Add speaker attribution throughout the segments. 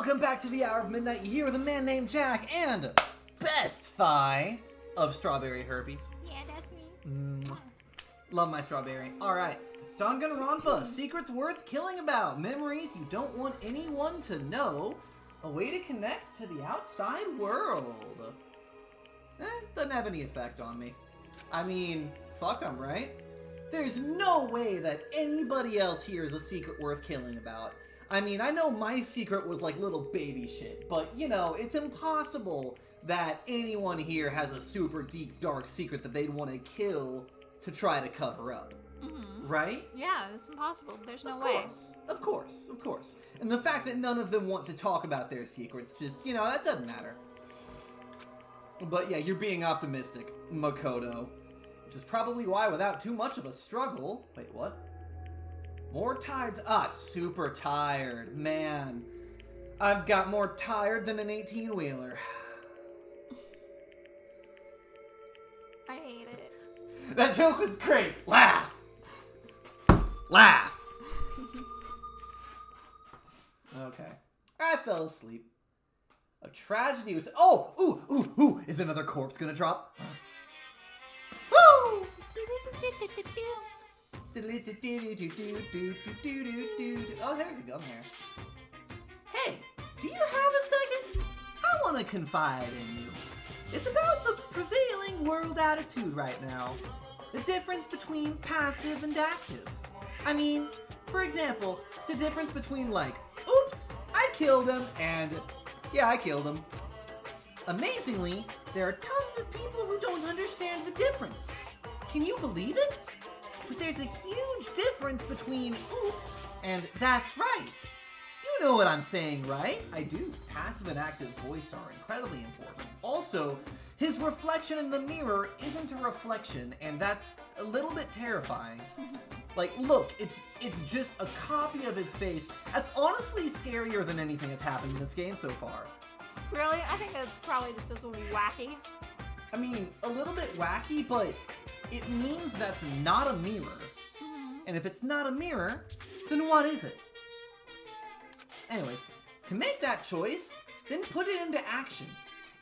Speaker 1: Welcome back to the Hour of Midnight. You're here with a man named Jack and best thigh of strawberry herpes.
Speaker 2: Yeah, that's me.
Speaker 1: Love my strawberry. Alright, Danganronpa, secrets worth killing about, memories you don't want anyone to know, a way to connect to the outside world. Doesn't have any effect on me. I mean, fuck 'em, right? There's no way that anybody else here is a secret worth killing about. I mean, I know my secret was like little baby shit, but you know, it's impossible that anyone here has a super deep, dark secret that they'd want to kill to try to cover up.
Speaker 2: Mm-hmm.
Speaker 1: Right?
Speaker 2: Yeah, it's impossible. There's no way.
Speaker 1: Of course. And the fact that none of them want to talk about their secrets, just, you know, that doesn't matter. But yeah, you're being optimistic, Makoto. Which is probably why, without too much of a struggle... Wait, what? More tired... super tired. Man. I've got more tired than an 18-wheeler.
Speaker 2: I hate it.
Speaker 1: That joke was great. Laugh. Laugh. Okay. I fell asleep. A tragedy was... Oh! Ooh! Is another corpse gonna drop? Woo! Oh, there's a gun there. Hey, do you have a second? I want to confide in you. It's about the prevailing world attitude right now. The difference between passive and active. I mean, for example, it's a difference between like, oops, I killed him, and yeah, I killed him. Amazingly, there are tons of people who don't understand the difference. Can you believe it? But there's a huge difference between oops and that's right. You know what I'm saying, right? I do. Passive and active voice are incredibly important. Also, his reflection in the mirror isn't a reflection, and that's a little bit terrifying. Like, look, it's just a copy of his face. That's honestly scarier than anything that's happened in this game so far.
Speaker 2: Really? I think it's probably just as wacky.
Speaker 1: I mean, a little bit wacky, but it means that's not a mirror.
Speaker 2: Mm-hmm.
Speaker 1: And if it's not a mirror, then what is it? Anyways, to make that choice, then put it into action.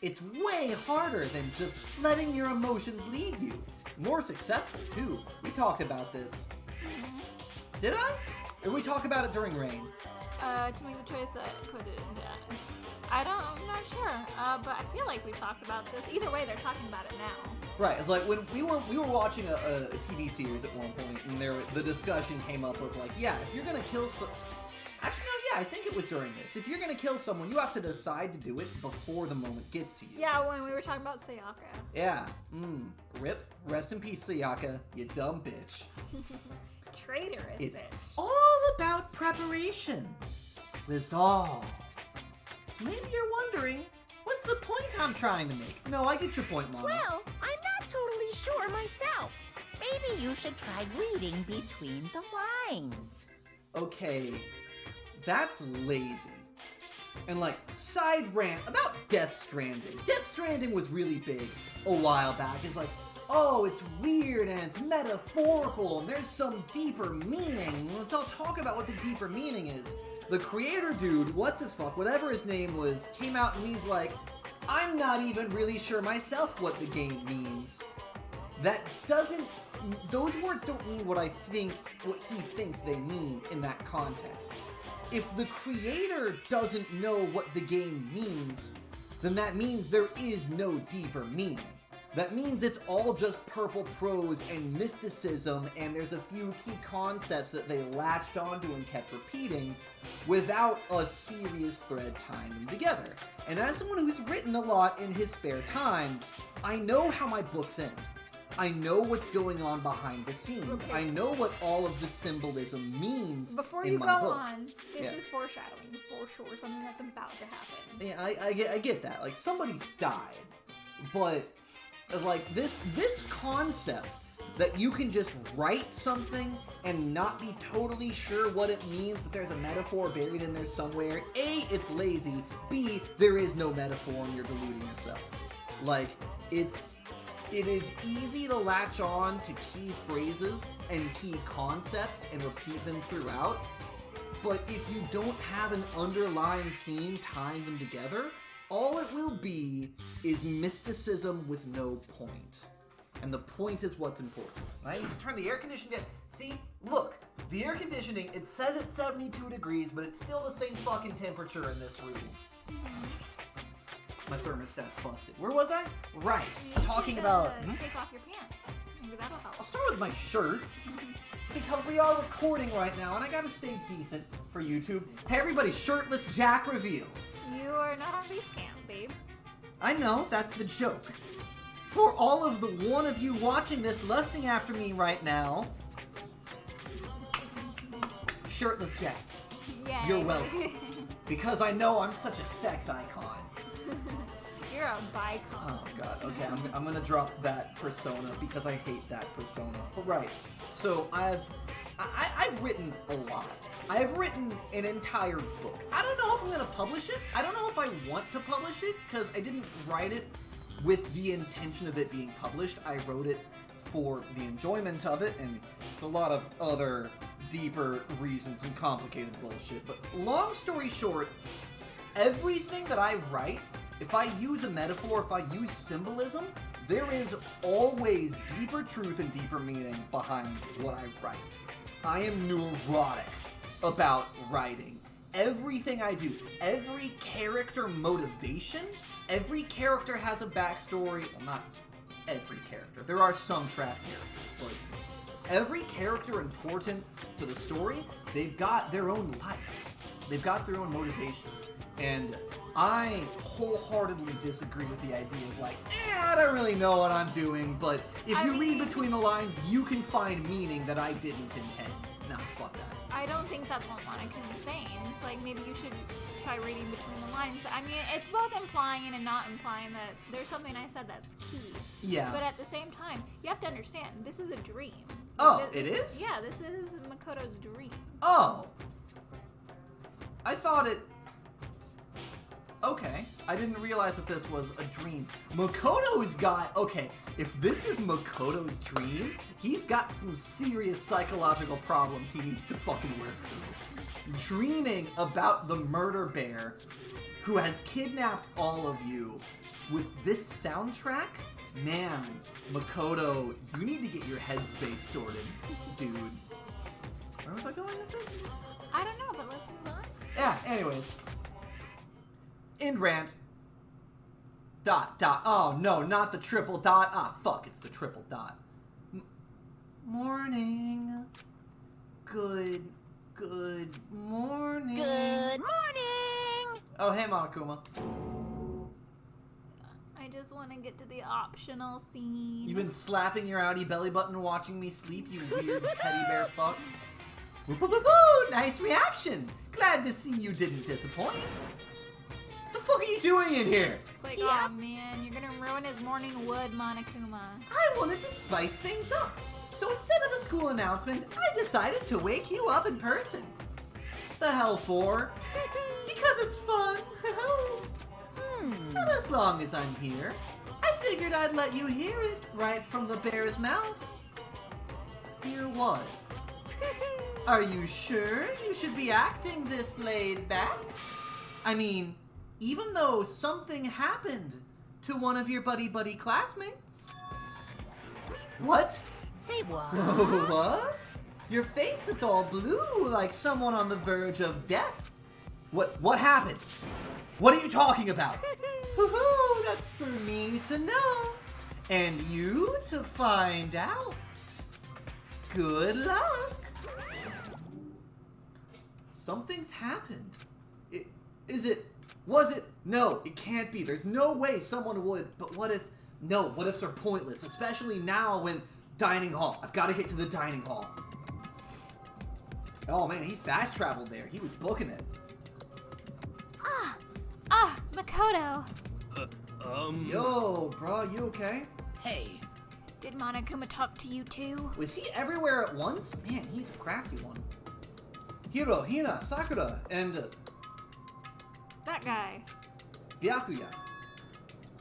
Speaker 1: It's way harder than just letting your emotions lead you. More successful, too. We talked about this.
Speaker 2: Mm-hmm.
Speaker 1: Did I? Or we talk about it during Rain?
Speaker 2: To make the choice that put it into action. I'm not sure, but I feel like we've talked about this. Either way, they're talking about it now.
Speaker 1: Right, it's like when we were watching a TV series at one point, and the discussion came up of like, yeah, if you're gonna kill actually no, yeah, I think it was during this. If you're gonna kill someone, you have to decide to do it before the moment gets to you.
Speaker 2: Yeah, when we were talking about Sayaka.
Speaker 1: Yeah, rip, rest in peace, Sayaka, you dumb bitch.
Speaker 2: Traitorous
Speaker 1: It's
Speaker 2: bitch.
Speaker 1: all about preparation, resolve. Maybe you're wondering, what's the point I'm trying to make? No, I get your point, Mama.
Speaker 3: Well, I'm not totally sure myself. Maybe you should try reading between the lines.
Speaker 1: Okay, that's lazy. And like, side rant about Death Stranding. Death Stranding was really big a while back. It's like, oh, it's weird and it's metaphorical and there's some deeper meaning. Let's all talk about what the deeper meaning is. The creator dude, whatever his name was, came out and he's like, I'm not even really sure myself what the game means. Those words don't mean what he thinks they mean in that context. If the creator doesn't know what the game means, then that means there is no deeper meaning. That means it's all just purple prose and mysticism, and there's a few key concepts that they latched onto and kept repeating without a serious thread tying them together. And as someone who's written a lot in his spare time, I know how my books end. I know what's going on behind the scenes.
Speaker 2: Okay.
Speaker 1: I know what all of the symbolism means.
Speaker 2: Before
Speaker 1: in
Speaker 2: you
Speaker 1: my
Speaker 2: go
Speaker 1: book.
Speaker 2: on, this is foreshadowing for sure, something that's about to happen.
Speaker 1: Yeah, I get that. Like, somebody's died. But, like, this concept that you can just write something and not be totally sure what it means, but there's a metaphor buried in there somewhere. A, it's lazy. B, there is no metaphor and you're deluding yourself. Like, it is easy to latch on to key phrases and key concepts and repeat them throughout. but if you don't have an underlying theme tying them together, all it will be is mysticism with no point. And the point is what's important. I need to turn the air conditioning down. See, look, the air conditioning, it says it's 72 degrees, but it's still the same fucking temperature in this room. My thermostat's busted. Where was I? Right. Talking about...
Speaker 2: Take off your pants. Maybe that'll help.
Speaker 1: I'll start with my shirt. Because we are recording right now, and I gotta stay decent for YouTube. Hey everybody, shirtless Jack reveal.
Speaker 2: You are not on beef camp, babe.
Speaker 1: I know, that's the joke. For all of the one of you watching this lusting after me right now, shirtless Jack.
Speaker 2: Yay.
Speaker 1: You're welcome. Because I know I'm such a sex icon.
Speaker 2: You're a bicon.
Speaker 1: Oh god, okay, I'm gonna drop that persona because I hate that persona. But right, so I've written a lot. I've written an entire book. I don't know if I'm gonna publish it. I don't know if I want to publish it because I didn't write it with the intention of it being published. I wrote it for the enjoyment of it, and it's a lot of other deeper reasons and complicated bullshit. But long story short, everything that I write, if I use a metaphor, if I use symbolism, there is always deeper truth and deeper meaning behind what I write. I am neurotic about writing. Everything I do, every character motivation, every character has a backstory. Well, not every character. There are some trash characters, but every character important to the story, they've got their own life. They've got their own motivation. And I wholeheartedly disagree with the idea of like, I don't really know what I'm doing, but if you read between the lines, you can find meaning that I didn't intend. Nah, fuck that.
Speaker 2: I don't think that's what Monica is saying. It's like maybe you should try reading between the lines. I mean, it's both implying and not implying that there's something I said that's key.
Speaker 1: Yeah.
Speaker 2: But at the same time, you have to understand, this is a dream.
Speaker 1: Oh, it is?
Speaker 2: Yeah, this is Makoto's dream.
Speaker 1: Oh. I thought it... Okay. I didn't realize that this was a dream. Makoto's got... Okay, if this is Makoto's dream, he's got some serious psychological problems he needs to fucking work through. Dreaming about the murder bear who has kidnapped all of you with this soundtrack? Man, Makoto, you need to get your headspace sorted, dude. Where was I going with this?
Speaker 2: I don't know, but let's move on.
Speaker 1: Yeah, anyways. End rant. Dot. Oh, no, not the triple dot. Ah, fuck, it's the triple dot. Morning. Good morning.
Speaker 3: Good morning!
Speaker 1: Oh, hey, Monokuma.
Speaker 2: I just want to get to the optional scene.
Speaker 1: You've been slapping your outie belly button watching me sleep, you weird teddy bear fuck. Woo-boo-boo-boo! Nice reaction! Glad to see you didn't disappoint. What the fuck are you doing in here?
Speaker 2: It's like, oh man, you're gonna ruin his morning wood, Monokuma.
Speaker 1: I wanted to spice things up. So instead of a school announcement, I decided to wake you up in person. The hell for? Because it's fun. Not as long as I'm here. I figured I'd let you hear it right from the bear's mouth. Hear what? Are you sure you should be acting this laid back? I mean, even though something happened to one of your buddy classmates. What?
Speaker 3: Say what?
Speaker 1: What? Your face is all blue like someone on the verge of death. What happened? What are you talking about? Hoo-hoo, that's for me to know. And you to find out. Good luck. Something's happened. Was it? No, it can't be. There's no way someone would. But what if? No, what ifs are pointless, especially now when dining hall. I've got to get to the dining hall. Oh man, he fast traveled there. He was booking it.
Speaker 2: Makoto.
Speaker 1: Yo, bro, you okay?
Speaker 3: Hey.
Speaker 2: Did Monokuma talk to you too?
Speaker 1: Was he everywhere at once? Man, he's a crafty one. Hiro, Hina, Sakura, and
Speaker 2: That guy.
Speaker 1: Byakuya.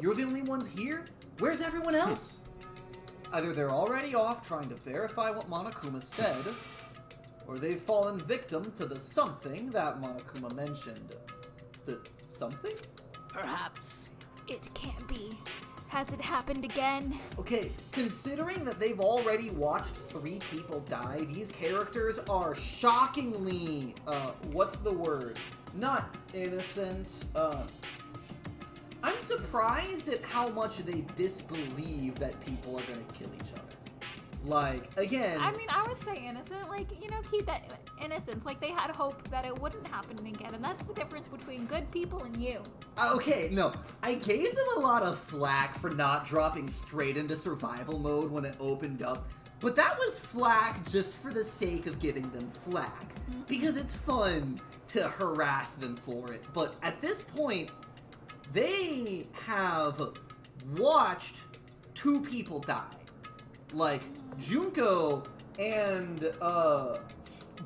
Speaker 1: You're the only ones here? Where's everyone else? Either they're already off trying to verify what Monokuma said, or they've fallen victim to the something that Monokuma mentioned. The something?
Speaker 3: Perhaps.
Speaker 2: It can't be. Has it happened again?
Speaker 1: Okay, considering that they've already watched 3 people die, these characters are shockingly, what's the word? Not innocent, I'm surprised at how much they disbelieve that people are gonna kill each other. Like, again...
Speaker 2: I mean, I would say innocent. Like, you know, keep that innocence. Like, they had hope that it wouldn't happen again. And that's the difference between good people and you.
Speaker 1: Okay, no. I gave them a lot of flack for not dropping straight into survival mode when it opened up. But that was flack just for the sake of giving them flack. Because it's fun to harass them for it. But at this point, they have watched 2 people die. Like, Junko and,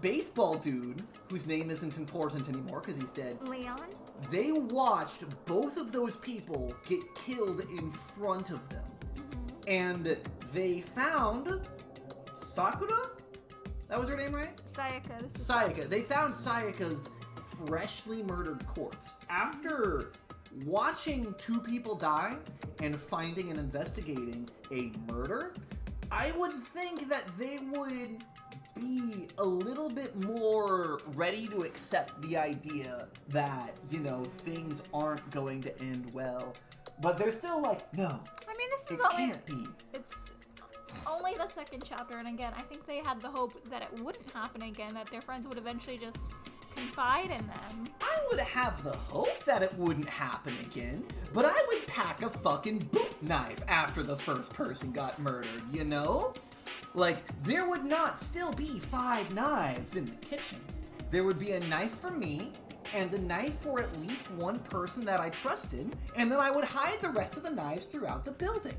Speaker 1: baseball dude, whose name isn't important anymore because he's dead.
Speaker 2: Leon?
Speaker 1: They watched both of those people get killed in front of them. And they found Sakura? That was her name, right?
Speaker 2: Sayaka. This is
Speaker 1: Sayaka. They found Sayaka's freshly murdered corpse. After watching 2 people die and finding and investigating a murder, I would think that they would be a little bit more ready to accept the idea that, you know, things aren't going to end well. But they're still like, no,
Speaker 2: I mean, this
Speaker 1: it
Speaker 2: is only...
Speaker 1: can't be.
Speaker 2: It's only the 2nd chapter, and again, I think they had the hope that it wouldn't happen again, that their friends would eventually just confide in them.
Speaker 1: I would have the hope that it wouldn't happen again, but I would pack a fucking boot knife after the first person got murdered, you know? Like, there would not still be 5 knives in the kitchen. There would be a knife for me, and a knife for at least one person that I trusted, and then I would hide the rest of the knives throughout the building.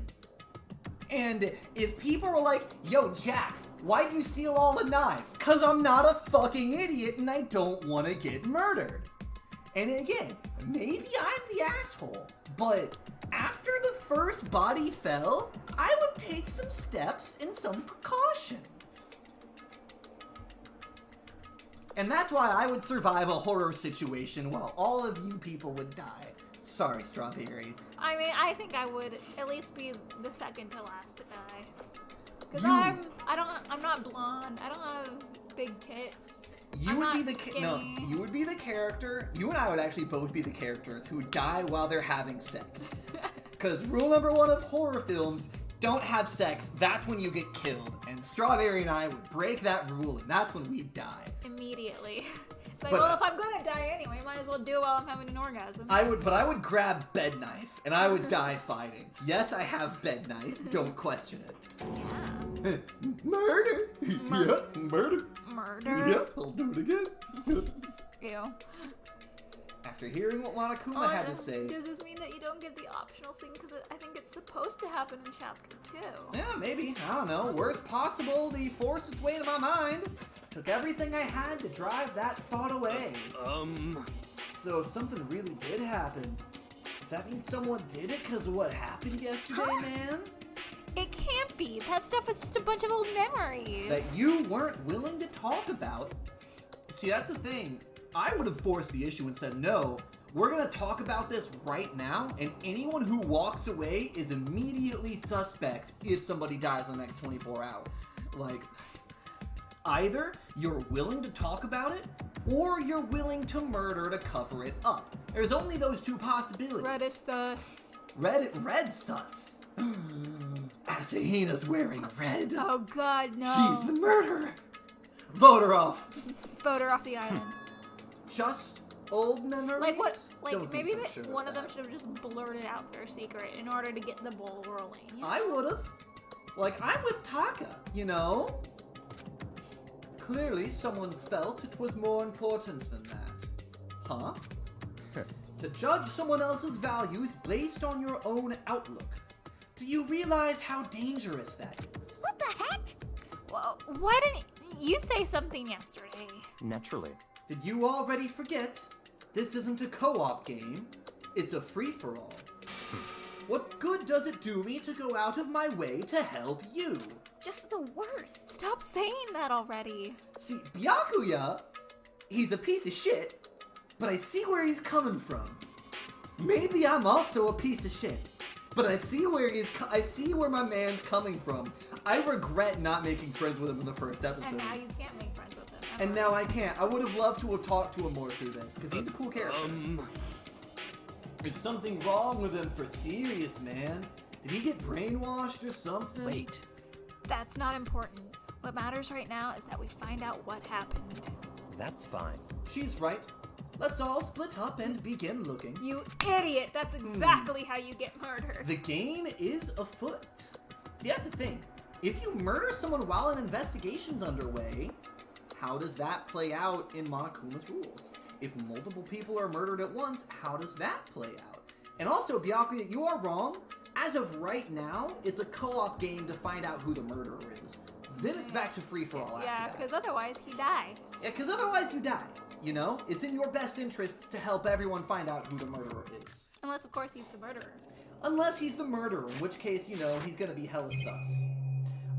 Speaker 1: And if people were like, yo, Jack, why do you steal all the knives? 'Cause I'm not a fucking idiot and I don't want to get murdered. And again, maybe I'm the asshole, but after the first body fell, I would take some steps and some precautions. And that's why I would survive a horror situation while all of you people would die. Sorry, Strawberry.
Speaker 2: I mean, I think I would at least be the 2nd to last to die. Because
Speaker 1: You-
Speaker 2: I'm not blonde. I don't have big tits.
Speaker 1: You
Speaker 2: I'm
Speaker 1: would be
Speaker 2: not
Speaker 1: the no.
Speaker 2: skinny.
Speaker 1: You would be the character. You and I would actually both be the characters who die while they're having sex. Because rule number 1 of horror films: don't have sex. That's when you get killed. And Strawberry and I would break that rule, and that's when we die.
Speaker 2: Immediately. It's like,
Speaker 1: But-
Speaker 2: well, if I'm gonna die anyway, might as well do it while I'm having an orgasm.
Speaker 1: I would grab bed knife, and I would die fighting. Yes, I have bed knife. Don't question it.
Speaker 2: Yeah.
Speaker 1: Murder. Yep, murder.
Speaker 2: Murder.
Speaker 1: Yep, I'll do it again.
Speaker 2: Ew.
Speaker 1: After hearing what Monokuma had to say,
Speaker 2: Does this mean that you don't get the optional scene? Because I think it's supposed to happen in chapter 2.
Speaker 1: yeah, maybe. I don't know. Worst possible, forced its way into my mind. Took everything I had to drive that thought away. So if something really did happen, does that mean someone did it because of what happened yesterday, man?
Speaker 2: It can't be. That stuff was just a bunch of old memories.
Speaker 1: That you weren't willing to talk about. See, that's the thing. I would have forced the issue and said, no, we're going to talk about this right now, and anyone who walks away is immediately suspect if somebody dies in the next 24 hours. Like, either you're willing to talk about it, or you're willing to murder to cover it up. There's only those 2 possibilities.
Speaker 2: Red is sus.
Speaker 1: Red sus. Asahine's wearing red.
Speaker 2: Oh god, no.
Speaker 1: She's the murderer. Vote her off.
Speaker 2: Vote her off the island.
Speaker 1: Just old memories?
Speaker 2: Like what? Like
Speaker 1: Don't be
Speaker 2: maybe
Speaker 1: so sure
Speaker 2: one of them
Speaker 1: that.
Speaker 2: should have just blurted out their secret in order to get the ball rolling. You know?
Speaker 1: I would've. Like, I'm with Taka, you know? Clearly, someone's felt it was more important than that. Huh? To judge someone else's values based on your own outlook. Do you realize how dangerous that is?
Speaker 3: What the heck?
Speaker 2: Well, why didn't you say something yesterday?
Speaker 4: Naturally.
Speaker 1: Did you already forget? This isn't a co-op game. It's a free-for-all. What good does it do me to go out of my way to help you?
Speaker 3: just the worst.
Speaker 2: Stop saying that already.
Speaker 1: See, Byakuya, he's a piece of shit, but I see where he's coming from. Maybe I'm also a piece of shit, but I see where my man's coming from. I regret not making friends with him in the first episode.
Speaker 2: And now you can't make friends with him.
Speaker 1: And now I can't. I would have loved to have talked to him more through this, because he's a cool character. There's something wrong with him for serious, man. Did he get brainwashed or something?
Speaker 4: Wait.
Speaker 2: That's not important. What matters right now is that we find out what happened.
Speaker 4: That's fine.
Speaker 1: She's right. Let's all split up and begin looking.
Speaker 2: You idiot! That's exactly how you get murdered.
Speaker 1: The game is afoot. See, that's the thing. If you murder someone while an investigation's underway, how does that play out in Monokuma's rules? If multiple people are murdered at once, how does that play out? And also, Byakuya, you are wrong. As of right now, it's a co-op game to find out who the murderer is. Then it's back to free-for-all after
Speaker 2: Yeah,
Speaker 1: that.
Speaker 2: because otherwise he dies.
Speaker 1: Yeah, because otherwise you die. You know? It's in your best interests to help everyone find out who the murderer is.
Speaker 2: Unless, of course, he's the murderer.
Speaker 1: Unless he's the murderer, in which case, you know, he's gonna be hella sus.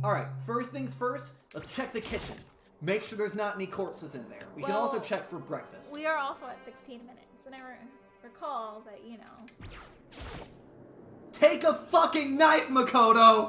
Speaker 1: Alright, first things first, let's check the kitchen. Make sure there's not any corpses in there. We can also check for breakfast.
Speaker 2: We are also at 16 minutes, and I recall that, you know...
Speaker 1: Take a fucking knife, Makoto!